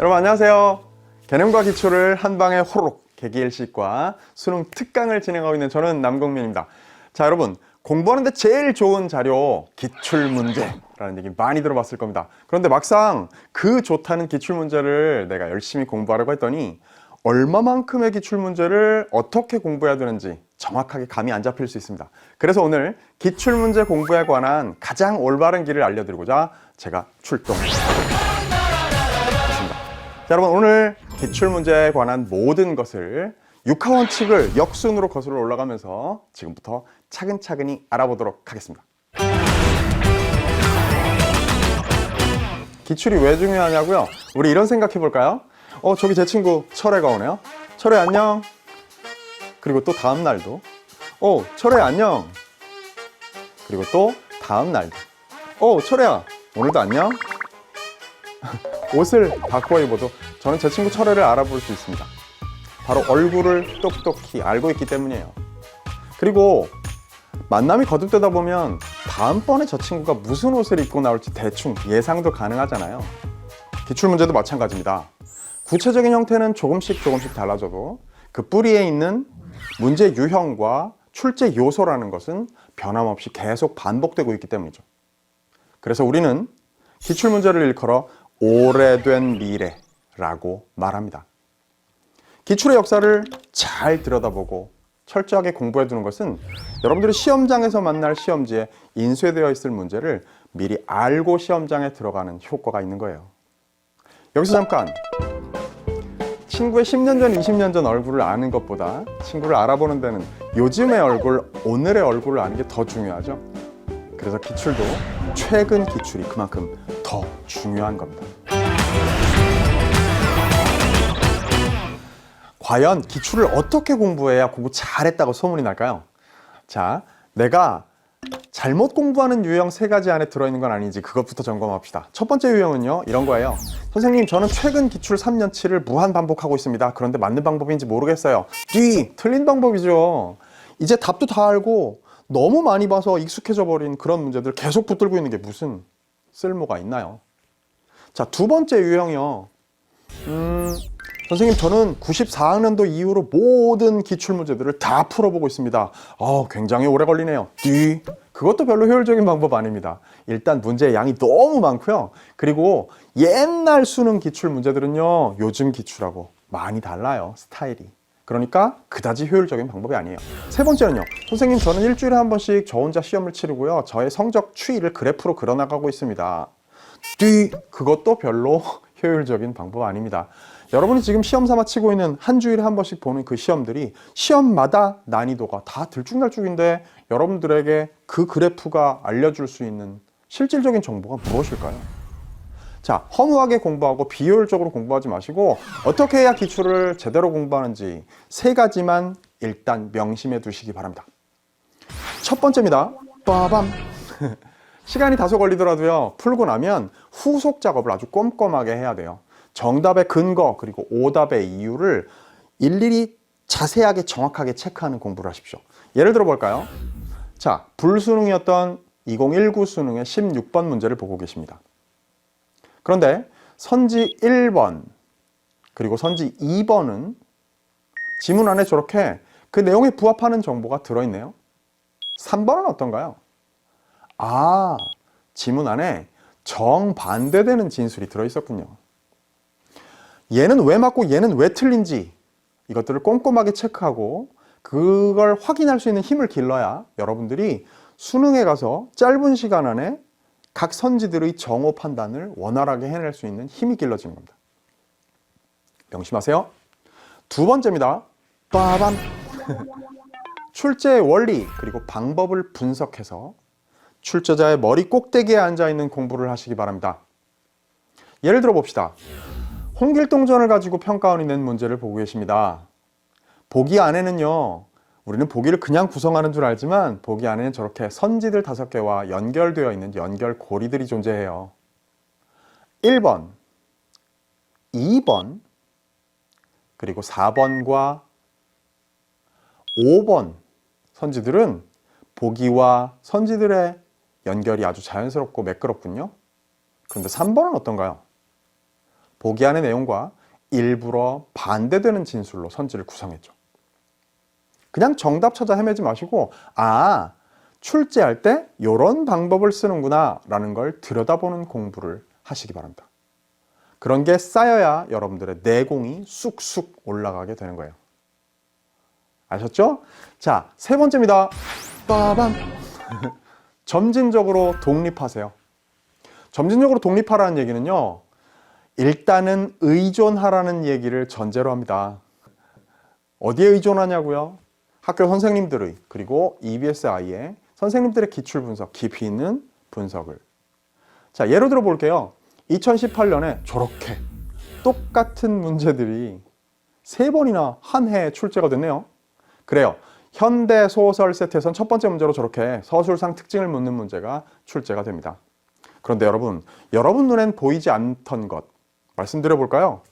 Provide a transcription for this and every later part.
여러분 안녕하세요. 개념과 기초를 한방에 호로록 개기일식과 수능 특강을 진행하고 있는 저는 남궁민입니다. 자, 여러분 공부하는데 제일 좋은 자료 기출문제라는 얘기 많이 들어봤을 겁니다. 그런데 막상 그 좋다는 기출문제를 내가 열심히 공부하려고 했더니 얼마만큼의 기출문제를 어떻게 공부해야 되는지 정확하게 감이 안 잡힐 수 있습니다. 그래서 오늘 기출문제 공부에 관한 가장 올바른 길을 알려드리고자 제가 출동했습니다. 자, 여러분 오늘 기출문제에 관한 모든 것을 육하원칙을 역순으로 거슬러 올라가면서 지금부터 차근차근히 알아보도록 하겠습니다. 기출이 왜 중요하냐고요? 우리 이런 생각해 볼까요? 저기 제 친구 철애가 오네요. 철애 안녕. 그리고 또 다음 날도 철애 안녕. 그리고 또 다음 날도 철애야 오늘도 안녕. 옷을 바꿔 입어도 저는 제 친구 철애를 알아볼 수 있습니다. 바로 얼굴을 똑똑히 알고 있기 때문이에요. 그리고 만남이 거듭되다 보면 다음번에 저 친구가 무슨 옷을 입고 나올지 대충 예상도 가능하잖아요. 기출문제도 마찬가지입니다. 구체적인 형태는 조금씩 달라져도 그 뿌리에 있는 문제 유형과 출제 요소라는 것은 변함없이 계속 반복되고 있기 때문이죠. 그래서 우리는 기출문제를 일컬어 오래된 미래라고 말합니다. 기출의 역사를 잘 들여다보고 철저하게 공부해 두는 것은 여러분들이 시험장에서 만날 시험지에 인쇄되어 있을 문제를 미리 알고 시험장에 들어가는 효과가 있는 거예요. 여기서 잠깐, 친구의 10년 전, 20년 전 얼굴을 아는 것보다 친구를 알아보는 데는 요즘의 얼굴, 오늘의 얼굴을 아는 게 더 중요하죠. 그래서 기출도 최근 기출이 그만큼 더 중요한 겁니다. 과연 기출을 어떻게 공부해야 공부 잘했다고 소문이 날까요? 자, 내가 잘못 공부하는 유형 3가지 안에 들어있는 건 아닌지 그것부터 점검합시다. 첫 번째 유형은요, 이런 거예요. 선생님, 저는 최근 기출 3년치를 무한 반복하고 있습니다. 그런데 맞는 방법인지 모르겠어요. 틀린 방법이죠. 이제 답도 다 알고 너무 많이 봐서 익숙해져 버린 그런 문제들 계속 붙들고 있는 게 무슨 쓸모가 있나요? 자, 두 번째 유형이요. 선생님, 저는 94학년도 이후로 모든 기출문제들을 다 풀어보고 있습니다. 굉장히 오래 걸리네요. 그것도 별로 효율적인 방법 아닙니다. 일단 문제의 양이 너무 많고요. 그리고 옛날 수능 기출문제들은요, 요즘 기출하고 많이 달라요, 스타일이. 그러니까 그다지 효율적인 방법이 아니에요. 세 번째는요, 선생님, 저는 일주일에 한 번씩 저 혼자 시험을 치르고요, 저의 성적 추이를 그래프로 그려나가고 있습니다. 그것도 별로 효율적인 방법 아닙니다. 여러분이 지금 시험 삼아 치고 있는 한 주일에 한 번씩 보는 그 시험들이 시험마다 난이도가 다 들쭉날쭉인데 여러분들에게 그 그래프가 알려줄 수 있는 실질적인 정보가 무엇일까요? 자, 허무하게 공부하고 비효율적으로 공부하지 마시고 어떻게 해야 기출을 제대로 공부하는지 3가지만 일단 명심해 두시기 바랍니다. 첫 번째입니다. 빠밤. 시간이 다소 걸리더라도요, 풀고 나면 후속 작업을 아주 꼼꼼하게 해야 돼요. 정답의 근거 그리고 오답의 이유를 일일이 자세하게 정확하게 체크하는 공부를 하십시오. 예를 들어 볼까요? 자, 불수능이었던 2019 수능의 16번 문제를 보고 계십니다. 그런데 선지 1번 그리고 선지 2번은 지문 안에 저렇게 그 내용에 부합하는 정보가 들어있네요. 3번은 어떤가요? 지문 안에 정반대되는 진술이 들어있었군요. 얘는 왜 맞고 얘는 왜 틀린지 이것들을 꼼꼼하게 체크하고 그걸 확인할 수 있는 힘을 길러야 여러분들이 수능에 가서 짧은 시간 안에 각 선지들의 정오 판단을 원활하게 해낼 수 있는 힘이 길러지는 겁니다. 명심하세요. 두 번째입니다. 빠밤. 출제의 원리 그리고 방법을 분석해서 출제자의 머리 꼭대기에 앉아있는 공부를 하시기 바랍니다. 예를 들어 봅시다. 홍길동전을 가지고 평가원이 낸 문제를 보고 계십니다. 보기 안에는요, 우리는 보기를 그냥 구성하는 줄 알지만 보기 안에는 저렇게 선지들 5개와 연결되어 있는 연결고리들이 존재해요. 1번, 2번, 그리고 4번과 5번 선지들은 보기와 선지들의 연결이 아주 자연스럽고 매끄럽군요. 그런데 3번은 어떤가요? 보기 안의 내용과 일부러 반대되는 진술로 선지를 구성했죠. 그냥 정답 찾아 헤매지 마시고 출제할 때 이런 방법을 쓰는구나 라는 걸 들여다보는 공부를 하시기 바랍니다. 그런 게 쌓여야 여러분들의 내공이 쑥쑥 올라가게 되는 거예요. 아셨죠? 자, 세 번째입니다. 빠밤. 점진적으로 독립하세요. 점진적으로 독립하라는 얘기는요, 일단은 의존하라는 얘기를 전제로 합니다. 어디에 의존하냐고요? 학교 선생님들의, 그리고 EBS-I의 선생님들의 기출 분석, 깊이 있는 분석을. 자, 예로 들어 볼게요. 2018년에 저렇게 똑같은 문제들이 3번이나 한 해에 출제가 됐네요. 그래요. 현대 소설 세트에선 첫 번째 문제로 저렇게 서술상 특징을 묻는 문제가 출제가 됩니다. 그런데 여러분 눈엔 보이지 않던 것 말씀드려 볼까요?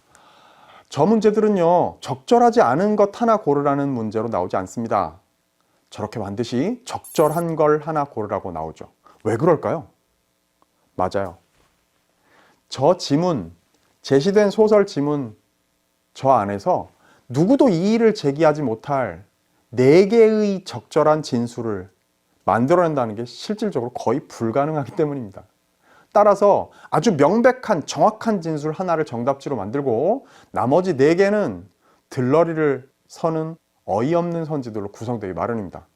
저 문제들은요, 적절하지 않은 것 하나 고르라는 문제로 나오지 않습니다. 저렇게 반드시 적절한 걸 하나 고르라고 나오죠. 왜 그럴까요? 맞아요. 저 지문, 제시된 소설 지문, 저 안에서 누구도 이의를 제기하지 못할 4개의 적절한 진술을 만들어낸다는 게 실질적으로 거의 불가능하기 때문입니다. 따라서 아주 명백한 정확한 진술 하나를 정답지로 만들고 나머지 4개는 들러리를 서는 어이없는 선지들로 구성되기 마련입니다.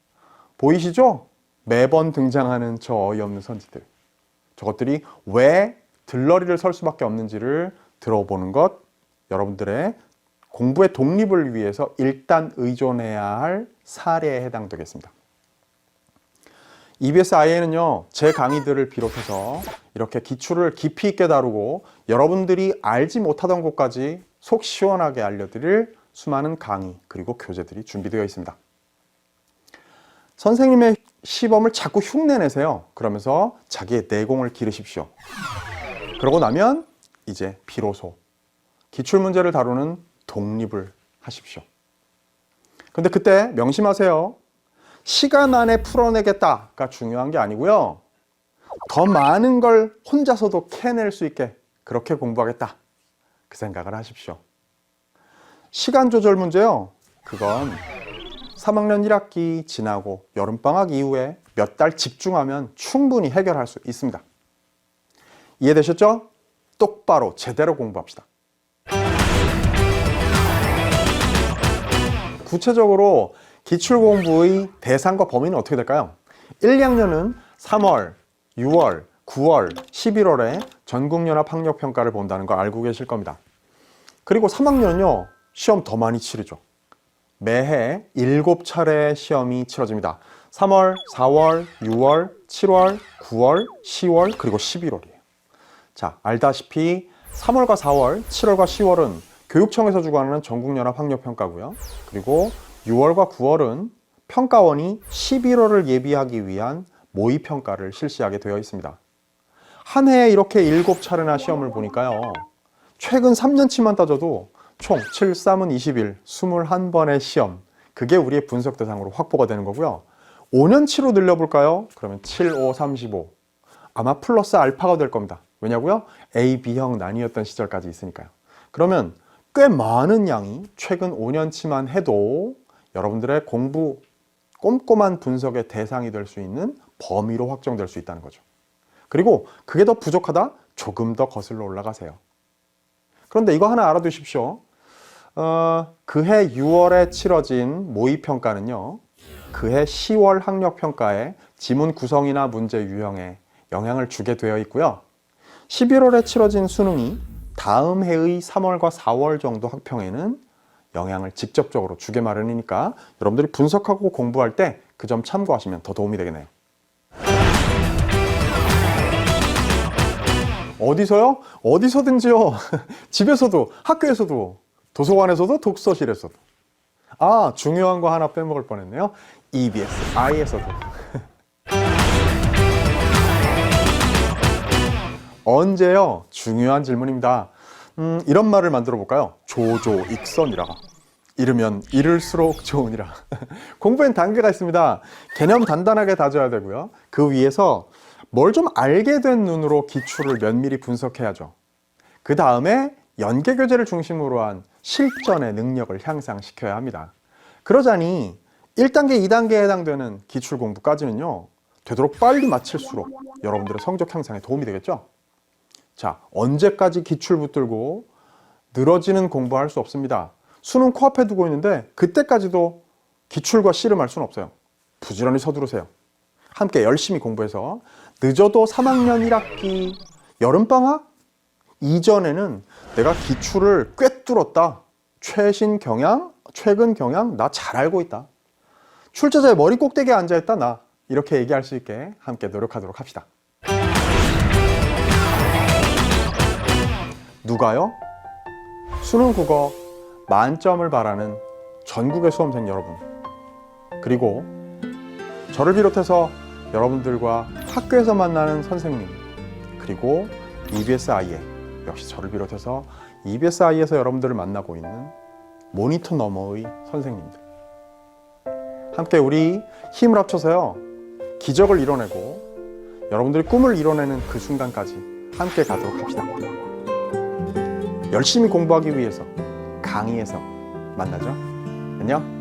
보이시죠? 매번 등장하는 저 어이없는 선지들. 저것들이 왜 들러리를 설 수밖에 없는지를 들어보는 것, 여러분들의 공부의 독립을 위해서 일단 의존해야 할 사례에 해당되겠습니다. EBS-I에는요, 제 강의들을 비롯해서 이렇게 기출을 깊이 있게 다루고 여러분들이 알지 못하던 것까지 속 시원하게 알려드릴 수많은 강의 그리고 교재들이 준비되어 있습니다. 선생님의 시범을 자꾸 흉내내세요. 그러면서 자기의 내공을 기르십시오. 그러고 나면 이제 비로소 기출문제를 다루는 독립을 하십시오. 근데 그때 명심하세요. 시간 안에 풀어내겠다가 중요한 게 아니고요. 더 많은 걸 혼자서도 캐낼 수 있게 그렇게 공부하겠다. 그 생각을 하십시오. 시간 조절 문제요. 그건 3학년 1학기 지나고 여름방학 이후에 몇 달 집중하면 충분히 해결할 수 있습니다. 이해되셨죠? 똑바로 제대로 공부합시다. 구체적으로 기출공부의 대상과 범위는 어떻게 될까요? 1, 2학년은 3월, 6월, 9월, 11월에 전국연합학력평가를 본다는 거 알고 계실 겁니다. 그리고 3학년은요, 시험 더 많이 치르죠. 매해 7차례 시험이 치러집니다. 3월, 4월, 6월, 7월, 9월, 10월, 그리고 11월이에요. 자, 알다시피 3월과 4월, 7월과 10월은 교육청에서 주관하는 전국연합학력평가고요. 그리고 6월과 9월은 평가원이 11월을 예비하기 위한 모의평가를 실시하게 되어 있습니다. 한 해에 이렇게 7차례나 시험을 보니까요. 최근 3년치만 따져도 총 7, 3은 21, 21번의 시험. 그게 우리의 분석 대상으로 확보가 되는 거고요. 5년치로 늘려볼까요? 그러면 7, 5, 35. 아마 플러스 알파가 될 겁니다. 왜냐고요? A, B형 나뉘었던 시절까지 있으니까요. 그러면 꽤 많은 양이 최근 5년치만 해도 여러분들의 공부 꼼꼼한 분석의 대상이 될 수 있는 범위로 확정될 수 있다는 거죠. 그리고 그게 더 부족하다? 조금 더 거슬러 올라가세요. 그런데 이거 하나 알아두십시오. 그해 6월에 치러진 모의평가는요. 그해 10월 학력평가에 지문 구성이나 문제 유형에 영향을 주게 되어 있고요. 11월에 치러진 수능이 다음 해의 3월과 4월 정도 학평에는 영향을 직접적으로 주게 마련이니까 여러분들이 분석하고 공부할 때 그 점 참고하시면 더 도움이 되겠네요. 어디서요? 어디서든지요. 집에서도, 학교에서도, 도서관에서도, 독서실에서도. 아, 중요한 거 하나 빼먹을 뻔했네요. EBS-I에서도. 언제요? 중요한 질문입니다. 이런 말을 만들어 볼까요? 조조익선이라. 이르면 이를수록 좋으니라. 공부엔 단계가 있습니다. 개념 단단하게 다져야 되고요. 그 위에서 뭘 좀 알게 된 눈으로 기출을 면밀히 분석해야죠. 그 다음에 연계교재를 중심으로 한 실전의 능력을 향상시켜야 합니다. 그러자니 1단계, 2단계에 해당되는 기출공부까지는요, 되도록 빨리 마칠수록 여러분들의 성적 향상에 도움이 되겠죠? 자, 언제까지 기출 붙들고 늘어지는 공부할 수 없습니다. 수능 코앞에 두고 있는데 그때까지도 기출과 씨름할 수는 없어요. 부지런히 서두르세요. 함께 열심히 공부해서 늦어도 3학년 1학기 여름방학 이전에는 내가 기출을 꿰뚫었다. 최근 경향 나 잘 알고 있다. 출제자의 머리 꼭대기에 앉아있다 나. 이렇게 얘기할 수 있게 함께 노력하도록 합시다. 누가요? 수능 국어 만점을 바라는 전국의 수험생 여러분, 그리고 저를 비롯해서 여러분들과 학교에서 만나는 선생님, 그리고 EBS IE, 역시 저를 비롯해서 EBS IE에서 여러분들을 만나고 있는 모니터 너머의 선생님들, 함께 우리 힘을 합쳐서요, 기적을 이뤄내고 여러분들이 꿈을 이뤄내는 그 순간까지 함께 가도록 합시다. 열심히 공부하기 위해서 강의에서 만나죠. 안녕.